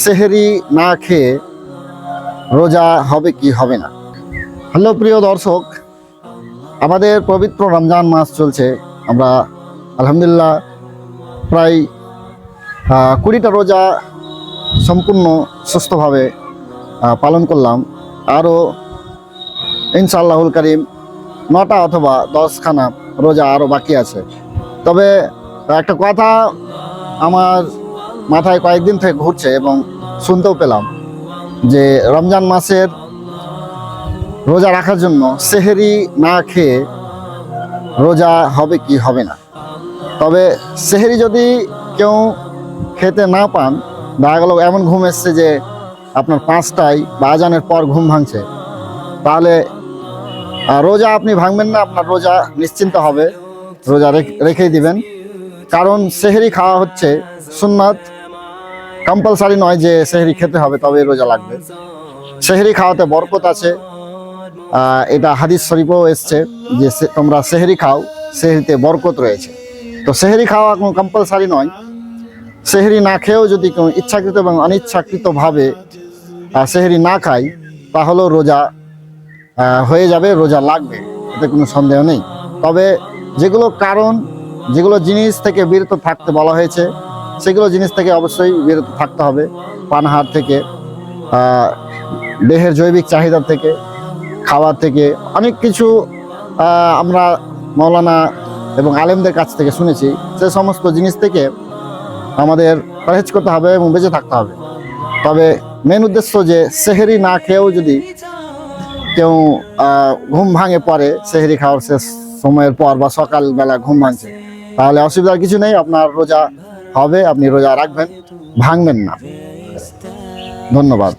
সেহরি না খেয়ে রোজা হবে কি হবে না। হ্যালো প্রিয় দর্শক, আমাদের পবিত্র রমজান মাস চলছে। আমরা আলহামদুলিল্লাহ প্রায় 20টা রোজা সম্পূর্ণ সুস্থভাবে পালন করলাম। আরও ইনশাআল্লাহুল কারীম 9টা অথবা 10খানা রোজা আরও বাকি আছে। তবে একটা কথা আমার মাথায় কয়েকদিন থেকে ঘুরছে এবং শুনতেও পেলাম যে রমজান মাসের রোজা রাখার জন্য সেহরি না খেয়ে রোজা হবে কি হবে না। তবে সেহরি যদি কেউ খেতে না পান, দেখা গেল এমন ঘুম এসছে যে আপনার 5টায় বা আজানের পর ঘুম ভাঙছে, তাহলে রোজা আপনি ভাঙবেন না, আপনার রোজা নিশ্চিন্ত হবে, রোজা রেখেই দিবেন। কারণ সেহরি খাওয়া হচ্ছে সুন্নাত, কম্পালসারি নয় যে সেহরি খেতে হবে তবে রোজা লাগবে। সেহরি খাওয়াতে বরকত আছে, এটা হাদিস শরীফেও এসছে যে তোমরা সেহরি খাও, সেহরিতে বরকত রয়েছে। তো সেহরি খাওয়া কোনো কম্পালসারি নয়। সেহরি না খেয়েও যদি কেউ ইচ্ছাকৃত এবং অনিচ্ছাকৃতভাবে সেহরি না খায়, তাহলেও রোজা হয়ে যাবে, রোজা লাগবে, এতে কোনো সন্দেহ নেই। তবে যেগুলো জিনিস থেকে বিরত থাকতে বলা হয়েছে, সেগুলো জিনিস থেকে অবশ্যই বিরত থাকতে হবে। পানাহার থেকে, দেহের জৈবিক চাহিদা থেকে, খাওয়া থেকে, অনেক কিছু আমরা মাওলানা এবং আলেমদের কাছ থেকে শুনেছি। সে সমস্ত জিনিস থেকে আমাদের পরহেজ করতে হবে এবং বেঁচে থাকতে হবে। তবে মেন উদ্দেশ্য যে সেহরি না খেয়েও যদি কেউ ঘুম ভাঙে পরে সেহরি খাওয়ার শেষ সময়ের পর বা সকালবেলা ঘুম ভাঙছে, তাহলে অসুবিধার কিছু নেই, আপনার রোজা হবে, আপনি রোজা রাখবেন, ভাঙবেন না। ধন্যবাদ।